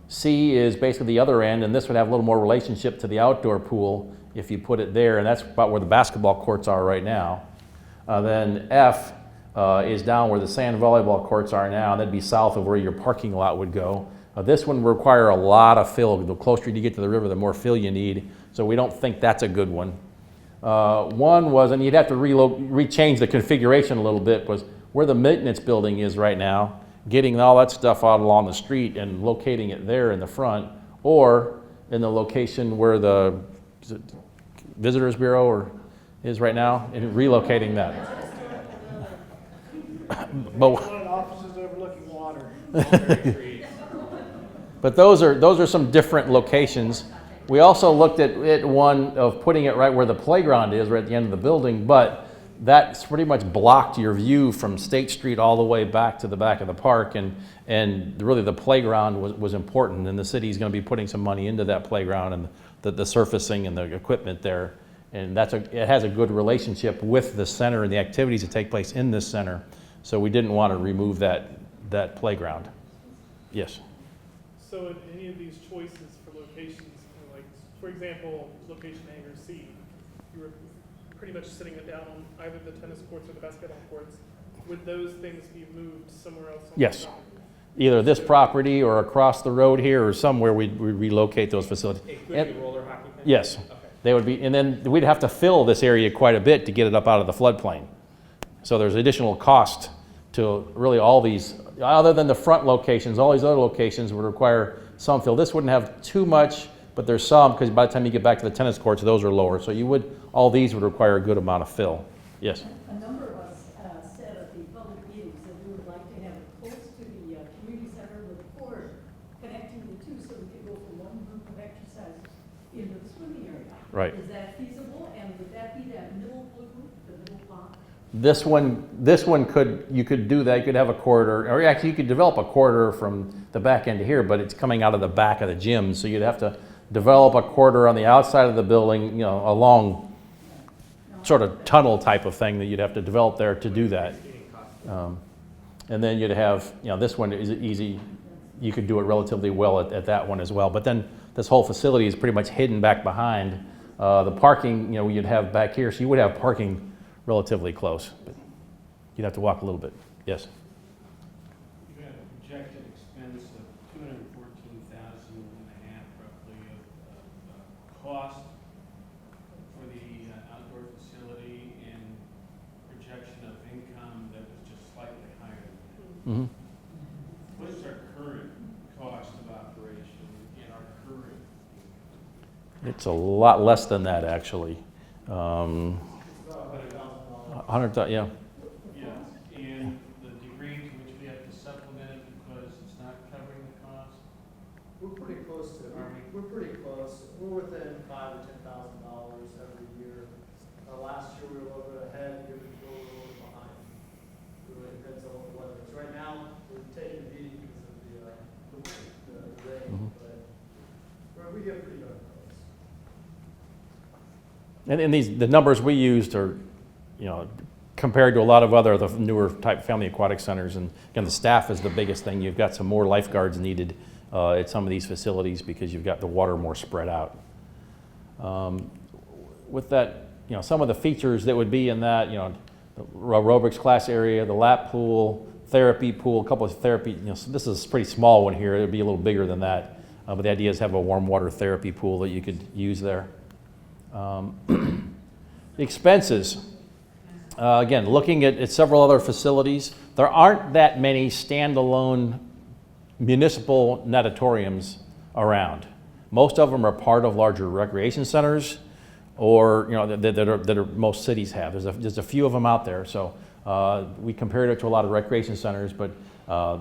C is basically the other end, and this would have a little more relationship to the outdoor pool if you put it there, and that's about where the basketball courts are right now. Then F is down where the sand volleyball courts are now, and that'd be south of where your parking lot would go. This one would require a lot of fill. The closer you get to the river, the more fill you need, so we don't think that's a good one. One was, and you'd have to rechange the configuration a little bit, was where the maintenance building is right now, getting all that stuff out along the street and locating it there in the front, or in the location where the Visitors Bureau is right now, and relocating that. But offices overlooking water. But those are some different locations. We also looked at one of putting it right where the playground is, right at the end of the building, but that's pretty much blocked your view from State Street all the way back to the back of the park, and really the playground was important, and the city's going to be putting some money into that playground and the surfacing and the equipment there, and it has a good relationship with the center and the activities that take place in this center, so we didn't want to remove that playground. Yes. So in any of these choices for locations, like, for example, location A or C, you were pretty much sitting it down on either the tennis courts or the basketball courts. Would those things be moved somewhere else? Yes. Either this property or across the road here or somewhere we'd relocate those facilities. Including roller hockey thing? Yes. Okay. They would be, and then we'd have to fill this area quite a bit to get it up out of the floodplain. So there's additional cost to really all these, other than the front locations, all these other locations would require some fill. This wouldn't have too much, but there's some, because by the time you get back to the tennis courts, those are lower. So all these would require a good amount of fill. Yes? A number of us said at the public meetings that we would like to have it close to the community center with a corridor connecting the two so we could go from one group of exercises into the swimming area. Right. Is that feasible? And would that be that middle blue, the middle pond? This one you could do that. You could have a corridor, or actually you could develop a corridor from the back end to here, but it's coming out of the back of the gym, so you'd have to develop a corridor on the outside of the building, a long sort of tunnel type of thing that you'd have to develop there to do that. And then you'd have, this one is easy. You could do it relatively well at that one as well. But then this whole facility is pretty much hidden back behind. The parking, you'd have back here, so you would have parking relatively close, but you'd have to walk a little bit. Yes? You had a projected expense of $214,500 roughly of cost for the outdoor facility, and projection of income that was just slightly higher than that. What is our current cost of operation in our current? It's a lot less than that, actually. 100, yeah. Yeah, and the degree to which we have to supplement it because it's not covering the cost? We're pretty close to, we're pretty close. We're within $5,000 to $10,000 every year. Last year we were a little bit ahead, year before we were a little behind. It really depends on what the weather is. Right now, we're taking a beating because of the rain, but we get pretty darn close. And the numbers we used are, compared to a lot of other the newer type family aquatic centers, and again, the staff is the biggest thing. You've got some more lifeguards needed at some of these facilities because you've got the water more spread out. With that, some of the features that would be in that, the aerobics class area, the lap pool, therapy pool, a couple of therapy, so this is a pretty small one here. It would be a little bigger than that, but the idea is have a warm water therapy pool that you could use there. The expenses. Again, looking at several other facilities, there aren't that many standalone municipal natatoriums around. Most of them are part of larger recreation centers, or that are most cities have. There's a few of them out there. So we compared it to a lot of recreation centers, but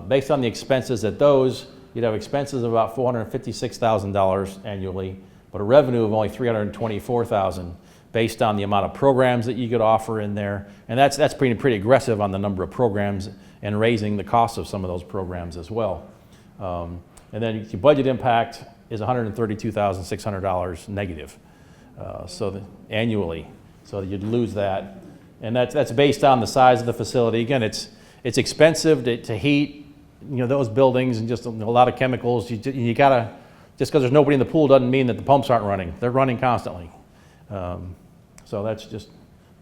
based on the expenses at those, you'd have expenses of about $456,000 annually, but a revenue of only $324,000. Based on the amount of programs that you could offer in there. And that's pretty aggressive on the number of programs and raising the cost of some of those programs as well. And then your budget impact is $132,600 negative annually. So you'd lose that. And that's based on the size of the facility. Again, it's expensive to heat those buildings, and just a lot of chemicals. You gotta, just because there's nobody in the pool doesn't mean that the pumps aren't running. They're running constantly. So that's just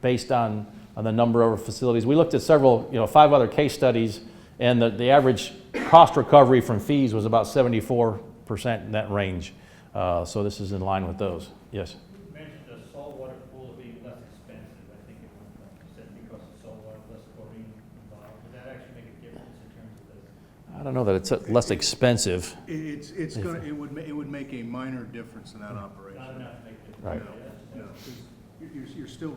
based on the number of facilities. We looked at several, 5 other case studies, and the average cost recovery from fees was about 74% in that range. So this is in line with those. Yes? You mentioned the saltwater pool being less expensive. I think it was, like you said, because of saltwater, less chlorine involved. Would that actually make a difference in terms of the? I don't know that it's less expensive. It would make a minor difference in that operation. Not enough to make a difference. Right. No, 'cause you're still,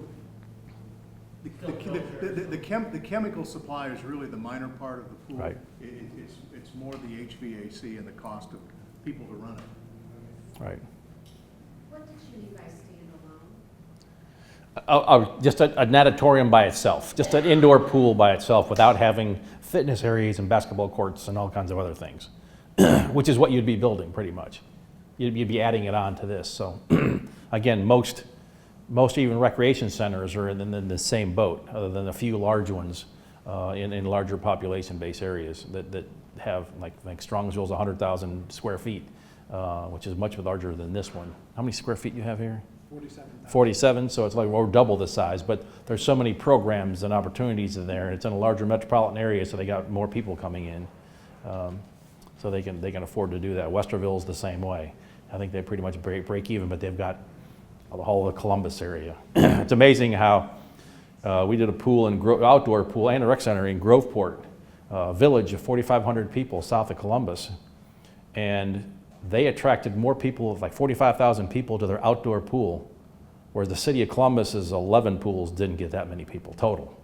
the chemical supply is really the minor part of the pool. Right. It's more the HVAC and the cost of people to run it. Right. What did you guys stand Just a natatorium by itself, just an indoor pool by itself without having fitness areas and basketball courts and all kinds of other things, which is what you'd be building pretty much. You'd be adding it on to this. So again, most even recreation centers are in the same boat, other than a few large ones in larger population-based areas that have, like Strongsville's 100,000 square feet, which is much larger than this one. How many square feet you have here? 47, so it's like we're double the size, but there's so many programs and opportunities in there, and it's in a larger metropolitan area, so they got more people coming in, so they can afford to do that. Westerville's the same way. I think they pretty much break even, but they've got the whole of the Columbus area. It's amazing how we did a pool outdoor pool and a rec center in Groveport, a village of 4,500 people south of Columbus, and they attracted more people, like 45,000 people, to their outdoor pool, whereas the city of Columbus's 11 pools didn't get that many people total.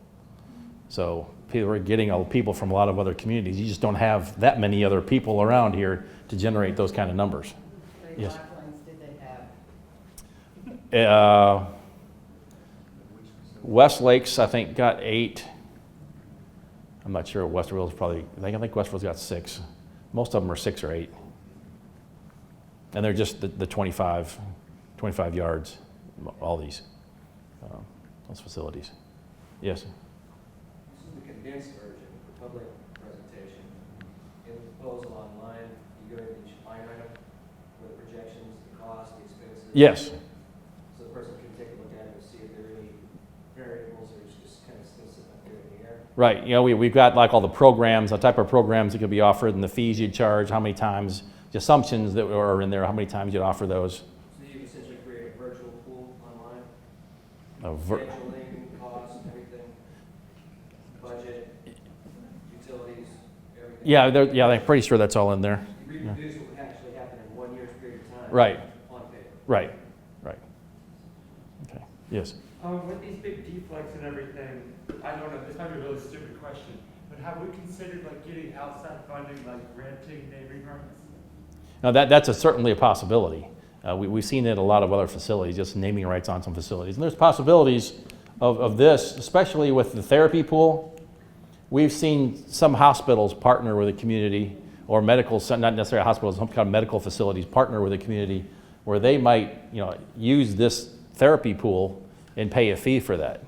So people are getting people from a lot of other communities. You just don't have that many other people around here to generate those kind of numbers. How many Yes. lifelines did they have? West Lakes, I think, got 8. I'm not sure. Westerville's probably, I think Westerville's got 6. Most of them are 6 or 8. And they're just the 25 yards, all these, those facilities. Yes? This is the condensed version, the public presentation. In the proposal online, you go into each line item with the projections, the cost, the expenses. Yes. So the person can take a look at it and see if there are any variables or it's just kind of still sitting up there in the air. Right. You know, we've got like all the programs, the type of programs that could be offered, and the fees you'd charge, how many times, the assumptions that are in there, how many times you'd offer those. So you can essentially create a virtual pool online, A scheduling, cost, everything, budget, utilities, everything. Yeah, they're pretty sure that's all in there. You reproduce what would actually happen in 1 year's period of time. Right. On paper. Right. Okay. Yes. With these big deflects and everything, I don't know, this might be a really stupid question, but have we considered like getting outside funding, like renting neighboring homes? Now that's certainly a possibility. We've seen it at a lot of other facilities, just naming rights on some facilities. And there's possibilities of this, especially with the therapy pool. We've seen some hospitals partner with a community, or medical, not necessarily hospitals, some kind of medical facilities partner with a community where they might, use this therapy pool and pay a fee for that.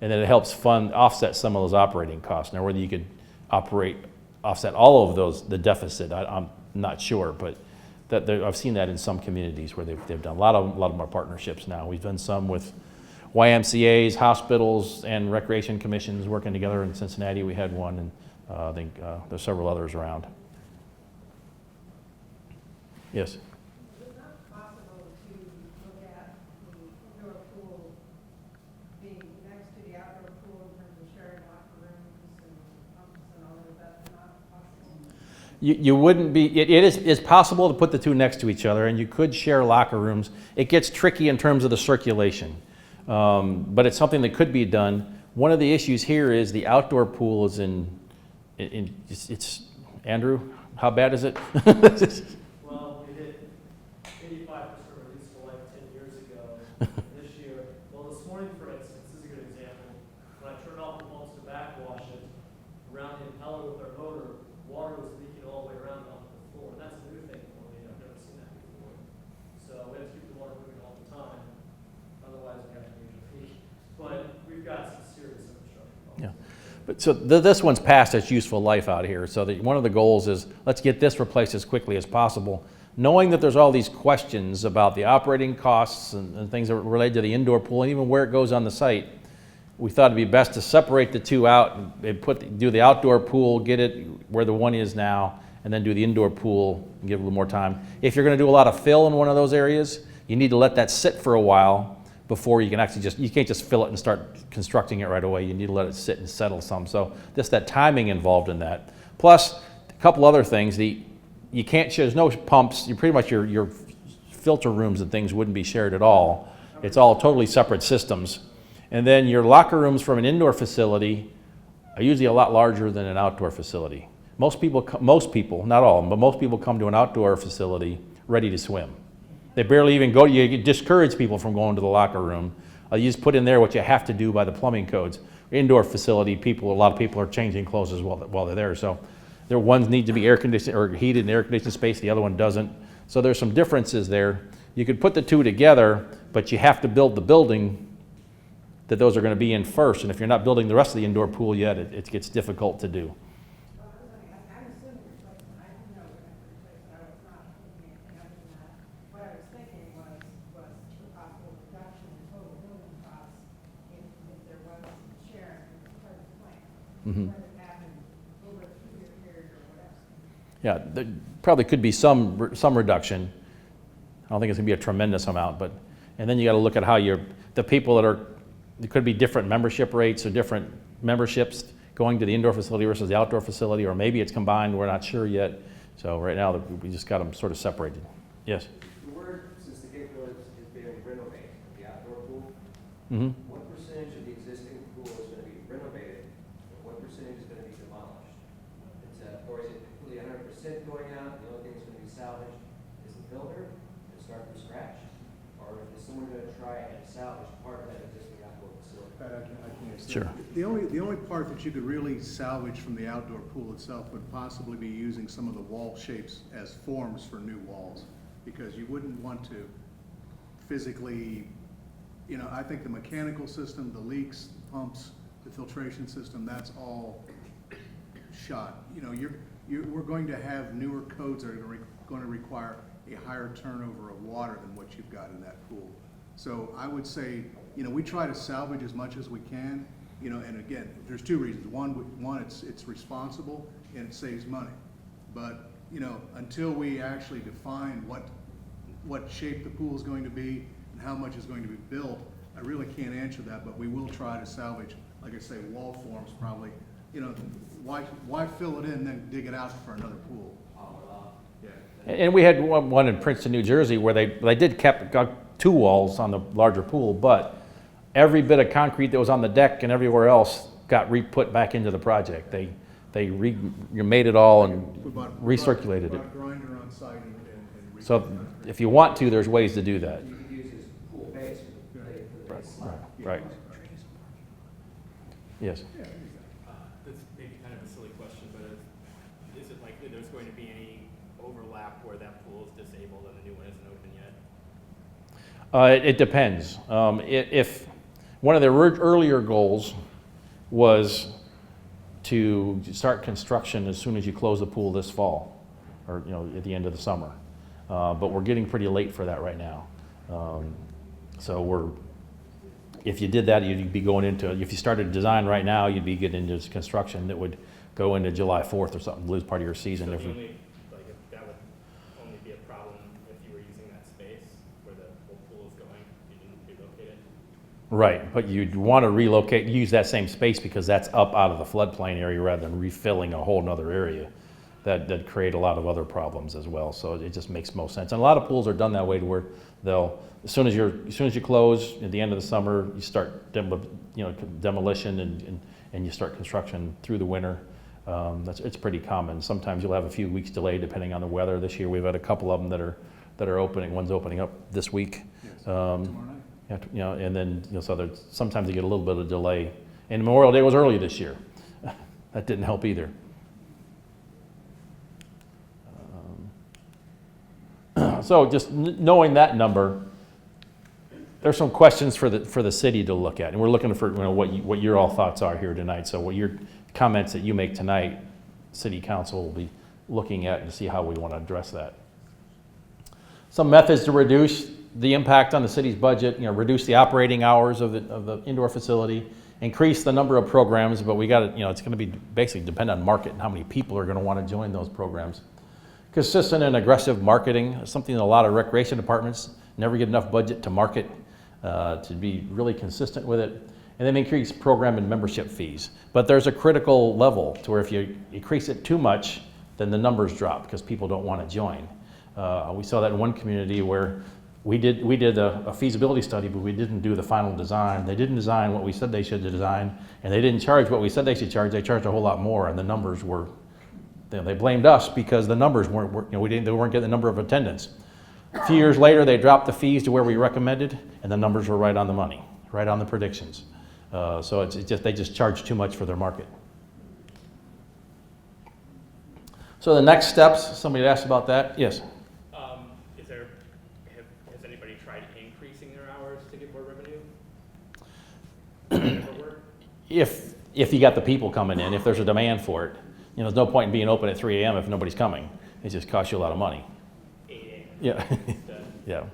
And then it helps offset some of those operating costs. Now, whether you could offset all of those, the deficit, I'm not sure, but I've seen that in some communities where they've done a lot of more partnerships now. We've done some with YMCAs, hospitals, and recreation commissions working together. In Cincinnati, we had one, and I think there's several others around. Yes? Is it not possible to look at the indoor pool being next to the outdoor pool in terms of sharing locker rooms and pumps and all of that? Not possible? You wouldn't be, it's possible to put the two next to each other, and you could share locker rooms. It gets tricky in terms of the circulation, but it's something that could be done. One of the issues here is the outdoor pool is it's Andrew, how bad is it? Well, we hit 85% releasable life 10 years ago. This year, well, this morning, for instance, this is a good example. When I turned off the pumps to backwash it, around the impeller with our motor, water was leaking all the way around onto the floor. And that's a new thing for me. I've never seen that before. So we have to keep the water moving all the time. Otherwise, we have to use a peak. But we've got some serious infrastructure problems. Yeah. But so this one's past its useful life out here. So one of the goals is let's get this replaced as quickly as possible, knowing that there's all these questions about the operating costs and things that are related to the indoor pool and even where it goes on the site. We thought it'd be best to separate the two out and do the outdoor pool, get it where the one is now, and then do the indoor pool and give it a little more time. If you're going to do a lot of fill in one of those areas, you need to let that sit for a while before you can actually you can't just fill it and start constructing it right away. You need to let it sit and settle some. So just that timing involved in that. Plus, a couple other things. You can't share, there's no pumps. You pretty much your filter rooms and things wouldn't be shared at all. It's all totally separate systems. And then your locker rooms from an indoor facility are usually a lot larger than an outdoor facility. Most people, not all, but most people come to an outdoor facility ready to swim. They barely even go, you discourage people from going to the locker room You just put in there what you have to do by the plumbing codes. Indoor facility, a lot of people are changing clothes as well while they're there. So there ones need to be air conditioned or heated and air conditioned space, the other one doesn't. So there's some differences there. You could put the two together, but you have to build the building that those are going to be in first. And if you're not building the rest of the indoor pool yet, it gets difficult to do. Mm-hmm. Yeah, there probably could be some reduction. I don't think it's going to be a tremendous amount, but, and then you got to look at how the people that are, there could be different membership rates or different memberships going to the indoor facility versus the outdoor facility, or maybe it's combined, we're not sure yet. So right now, we just got them sort of separated. Yes? The word, since the get-go is being renovated, the outdoor pool, Mm-hmm. what percentage of the existing pool is going to be renovated, and what percentage is going to be demolished? Or is it completely 100% going out, the only thing that's going to be salvaged is the builder, and start from scratch? Or is someone going to try and salvage part of that existing outdoor facility? Sure. The only part that you could really salvage from the outdoor pool itself would possibly be using some of the wall shapes as forms for new walls, because you wouldn't want to physically, I think the mechanical system, the leaks, pumps, the filtration system, that's all shot. We're going to have newer codes that are going to require a higher turnover of water than what you've got in that pool. So I would say, we try to salvage as much as we can, and again, there's two reasons. One, it's responsible and it saves money. But, until we actually define what shape the pool is going to be and how much is going to be built, I really can't answer that, but we will try to salvage, like I say, wall forms probably. Why fill it in, then dig it out for another pool? Yeah. And we had one in Princeton, New Jersey, where they got two walls on the larger pool, but every bit of concrete that was on the deck and everywhere else got re-put back into the project. They made it all and recirculated it. Grinder on site and So if you want to, there's ways to do that. You could use it as pool base for the base slab. Right. Yes. That's maybe kind of a silly question, but is it likely there's going to be any overlap where that pool is disabled and the new one isn't open yet? It depends. If one of the earlier goals was to start construction as soon as you close the pool this fall, or at the end of the summer, but we're getting pretty late for that right now. So if you did that, you'd be going into, if you started design right now, you'd be getting into construction that would go into July 4th or something, lose part of your season. So if we, if that would only be a problem if you were using that space where the whole pool is going, you didn't relocate it? Right, but you'd want to relocate, use that same space because that's up out of the floodplain area rather than refilling a whole nother area. That create a lot of other problems as well. So it just makes most sense. And a lot of pools are done that way to where they'll, as soon as you close at the end of the summer, you start demolition and you start construction through the winter. It's pretty common. Sometimes you'll have a few weeks delay depending on the weather. This year we've had a couple of them that are opening. One's opening up this week. Yes, tomorrow night. And then so sometimes you get a little bit of delay. And Memorial Day was early this year. That didn't help either. So just knowing that number, there's some questions for the city to look at, and we're looking for what your all thoughts are here tonight. So what your comments that you make tonight, City Council will be looking at and see how we want to address that. Some methods to reduce the impact on the city's budget, reduce the operating hours of the indoor facility, increase the number of programs, but we got to, it's going to be basically depend on market and how many people are going to want to join those programs. Consistent and aggressive marketing, something that a lot of recreation departments never get enough budget to market, to be really consistent with it. And then increase program and membership fees. But there's a critical level to where if you increase it too much, then the numbers drop because people don't want to join. We saw that in one community where we did a feasibility study, but we didn't do the final design. They didn't design what we said they should design, and they didn't charge what we said they should charge. They charged a whole lot more, and the numbers were, they blamed us because the numbers they weren't getting the number of attendance. A few years later, they dropped the fees to where we recommended, and the numbers were right on the money, right on the predictions. So it's just, they just charge too much for their market. So the next steps, somebody asked about that. Yes? Has anybody tried increasing their hours to get more revenue? Does that ever work? If you got the people coming in, if there's a demand for it, you know, there's no point in being open at 3 a.m. if nobody's coming. It just costs you a lot of money. 8 a.m. Yeah. Yeah.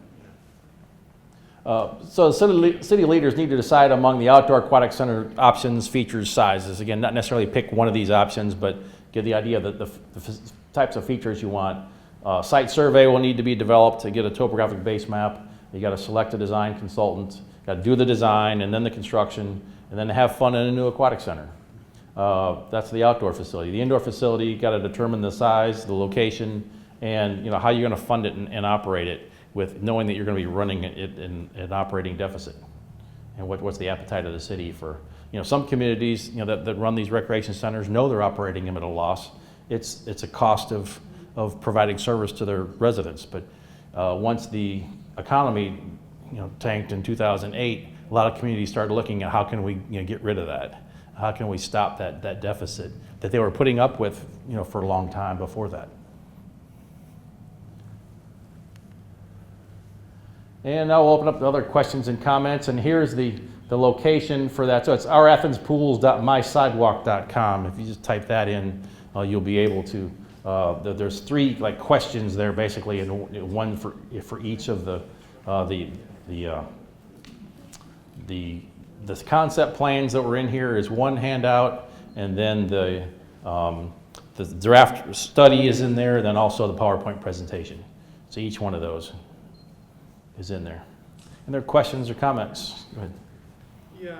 So city leaders need to decide among the outdoor aquatic center options, features, sizes. Again, not necessarily pick one of these options, but get the idea that the types of features you want. Site survey will need to be developed to get a topographic base map. You got to select a design consultant, got to do the design and then the construction, and then have fun in a new aquatic center. That's the outdoor facility. The indoor facility, you got to determine the size, the location, and you know how you're going to fund it and operate it, with knowing that you're going to be running it in an operating deficit. And what's the appetite of the city for, you know, some communities, you know, that run these recreation centers know they're operating them at a loss. It's a cost of providing service to their residents. But once the economy, you know, tanked in 2008, a lot of communities started looking at how can we, you know, get rid of that? How can we stop that deficit that they were putting up with, you know, for a long time before that? And now we'll open up to other questions and comments. And here's the location for that. So it's ourathensPools.mysidewalk.com. If you just type that in, you'll be able to. There's 3 like questions there basically, and one for each of the concept plans that were in here is one handout, and then the draft study is in there, then also the PowerPoint presentation. So each one of those is in there. And there are questions or comments? Go ahead. Yeah,